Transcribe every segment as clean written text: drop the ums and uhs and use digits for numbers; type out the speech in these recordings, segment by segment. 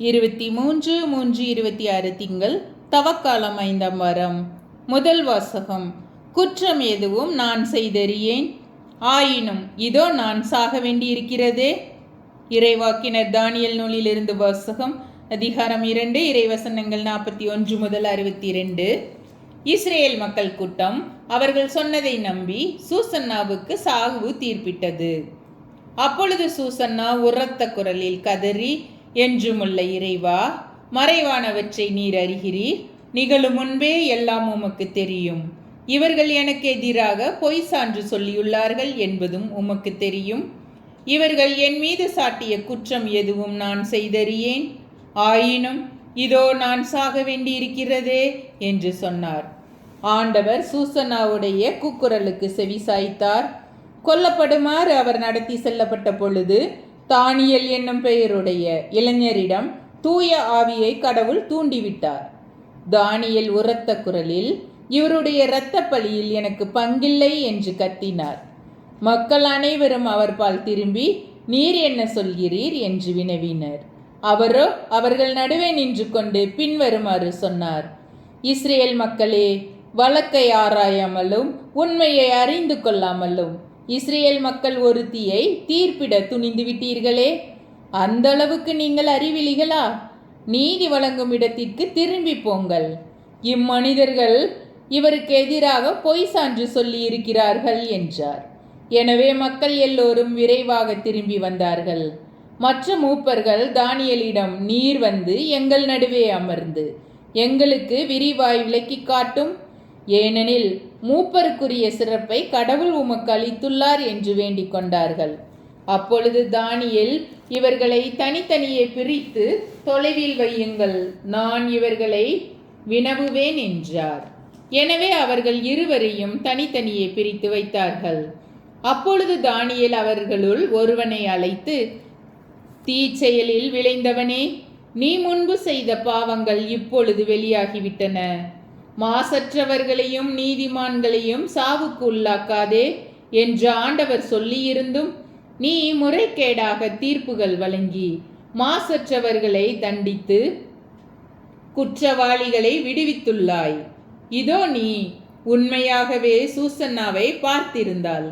23/3/26 திங்கள் தவக்காலம் 5ஆம் வாரம். முதல் வாசகம். குற்றம் எதுவும் நான் செய்தறியேன், ஆயினும் இதோ நான் சாக வேண்டியிருக்கிறதே. இறைவாக்கினர் தானியேல் நூலிலிருந்து வாசகம். அதிகாரம் 2, இறைவசனங்கள் 41 முதல் 62. இஸ்ரேல் மக்கள் கூட்டம் அவர்கள் சொன்னதை நம்பி சூசன்னாவுக்கு சாவு தீர்ப்பிட்டது. அப்பொழுது சூசன்னா உரத்த குரலில் கதறி, என்றுமுள்ள இறைவா, மறைவானவற்றை நீர் அறிகிறீர், நிகழும் முன்பே எல்லாம் உமக்கு தெரியும். இவர்கள் எனக்கு எதிராக பொய் சான்று சொல்லியுள்ளார்கள் என்பதும் உமக்கு தெரியும். இவர்கள் என் மீது சாட்டிய குற்றம் எதுவும் நான் செய்தறியேன், ஆயினும் இதோ நான் சாக வேண்டியிருக்கிறதே என்று சொன்னார். ஆண்டவர் சூசன்னாவுடைய கூக்குரலுக்கு செவிசாய்த்தார். கொல்லப்படுமாறு அவர் நடத்தி செல்லப்பட்ட பொழுது தானியேல் என்னும் பெயருடைய இளைஞரிடம் தூய ஆவியை கடவுள் தூண்டிவிட்டார். தானியேல் உரத்த குரலில், இவருடைய இரத்த பலியில் எனக்கு பங்கில்லை என்று கத்தினார். மக்கள் அனைவரும் அவர் பால் திரும்பி, நீர் என்ன சொல்கிறீர் என்று வினவினர். அவரோ அவர்கள் நடுவே நின்று கொண்டு பின்வருமாறு சொன்னார். இஸ்ரேல் மக்களே, வழக்கை ஆராயாமலும் உண்மையை அறிந்து கொள்ளாமலும் இஸ்ரேல் மக்கள் ஒருத்தியை தீர்ப்பிட துணிந்து விட்டீர்களே. அந்த அளவுக்கு நீங்கள் அறிவிலிகளா? நீதி வழங்கும் இடத்திற்கு திரும்பி போங்கள். இம்மனிதர்கள் இவருக்கு எதிராக பொய் சான்று சொல்லி இருக்கிறார்கள் என்றார். எனவே மக்கள் எல்லோரும் விரைவாக திரும்பி வந்தார்கள். மற்ற மூப்பர்கள் தானியேலிடம், நீர் வந்து எங்கள் நடுவே அமர்ந்து எங்களுக்கு விரிவாய் விளக்கி காட்டும், ஏனெனில் மூப்பருக்குரிய சிறப்பை கடவுள் உமக்கு அளித்துள்ளார் என்று வேண்டிக் கொண்டார்கள். அப்பொழுது தானியேல், இவர்களை தனித்தனியே பிரித்து தொலைவில் வையுங்கள், நான் இவர்களை வினவுவேன் என்றார். எனவே அவர்கள் இருவரையும் தனித்தனியே பிரித்து வைத்தார்கள். அப்பொழுது தானியேல் அவர்களுள் ஒருவனை அழைத்து, தீச்செயலில் விளைந்தவனே, நீ முன்பு செய்த பாவங்கள் இப்பொழுது வெளியாகிவிட்டன. மாசற்றவர்களையும் நீதிமான்களையும் சாவுக்கு உள்ளாக்காதே என்று ஆண்டவர் சொல்லியிருந்தும் நீ முறைகேடாக தீர்ப்புகள் வழங்கி மாசற்றவர்களை தண்டித்து குற்றவாளிகளை விடுவித்துள்ளாய். இதோ நீ உண்மையாகவே சூசன்னாவை பார்த்திருந்தால்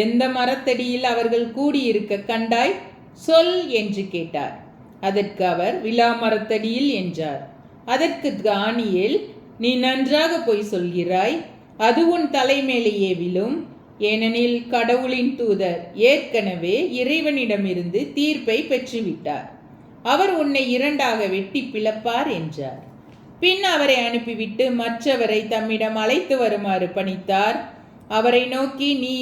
எந்த மரத்தடியில் அவர்கள் கூடியிருக்க கண்டாய்? சொல் என்று கேட்டார். அதற்கு அவர், விலா மரத்தடியில் என்றார். அதற்கு தானியேல், நீ நன்றாக பொய் சொல்கிறாய், அது உன் தலைமேலேயே விழும். ஏனெனில் கடவுளின் தூதர் ஏற்கனவே இறைவனிடமிருந்து தீர்ப்பை பெற்றுவிட்டார். அவர் உன்னை இரண்டாக வெட்டி பிளப்பார் என்றார். பின் அவரை அனுப்பிவிட்டு மற்றவரை தம்மிடம் அழைத்து வருமாறு பணித்தார். அவரை நோக்கி, நீ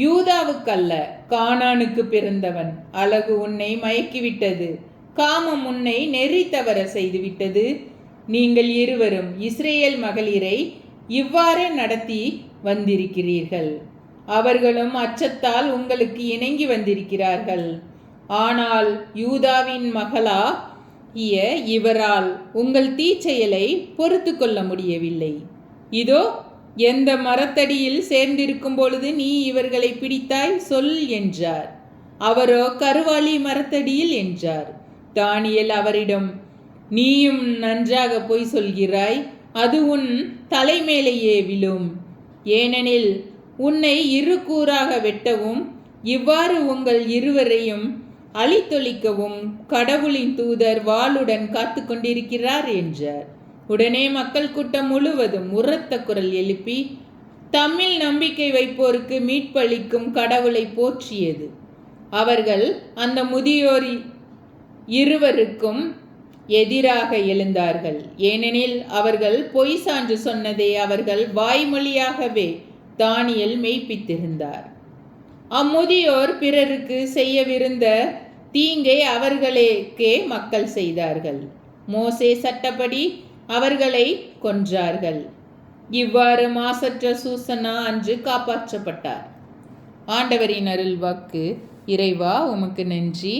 யூதாவுக்கல்ல கானானுக்கு பிறந்தவன். அழகு உன்னை மயக்கிவிட்டது, காமம் உன்னை நெறி தவற செய்துவிட்டது. நீங்கள் இருவரும் இஸ்ரேல் மகளிரை இவ்வாறே நடத்தி வந்திருக்கிறீர்கள். அவர்களும் அச்சத்தால் உங்களுக்கு இணங்கி வந்திருக்கிறார்கள். ஆனால் யூதாவின் மகளாகிய இவரால் உங்கள் தீச்செயலை பொறுத்து கொள்ள முடியவில்லை. இதோ எந்த மரத்தடியில் சேர்ந்திருக்கும் பொழுது நீ இவர்களை பிடித்தாய்? சொல் என்றார். அவரோ, கருவாலி மரத்தடியில் என்றார். தானியேல் அவரிடம், நீயும் நன்றாக பொய் சொல்கிறாய், அது உன் தலைமேலேயே விழும். ஏனெனில் உன்னை இரு கூறாக வெட்டவும் இவ்வாறு உங்கள் இருவரையும் அழித்தொழிக்கவும் கடவுளின் தூதர் வாளுடன் காத்து கொண்டிருக்கிறார் என்றார். உடனே மக்கள் கூட்டம் முழுவதும் உரத்த குரல் எழுப்பி தம்மில் நம்பிக்கை வைப்போருக்கு மீட்பளிக்கும் கடவுளை போற்றியது. அவர்கள் அந்த முதியோர் இருவருக்கும் எதிராக எழுந்தார்கள். ஏனெனில் அவர்கள் பொய் சான்று சொன்னதை அவர்கள் வாய்மொழியாகவே தானியேல் மெய்ப்பித்திருந்தார். அம்முதியோர் பிறருக்கு செய்யவிருந்த தீங்கை அவர்களுக்கே மக்கள் செய்தார்கள். மோசே சட்டப்படி அவர்களை கொன்றார்கள். இவ்வாறு மாசற்ற சூசன்னா அன்று காப்பாற்றப்பட்டார். ஆண்டவரின் அருள் வாக்கு. இறைவா, உமக்கு நன்றி.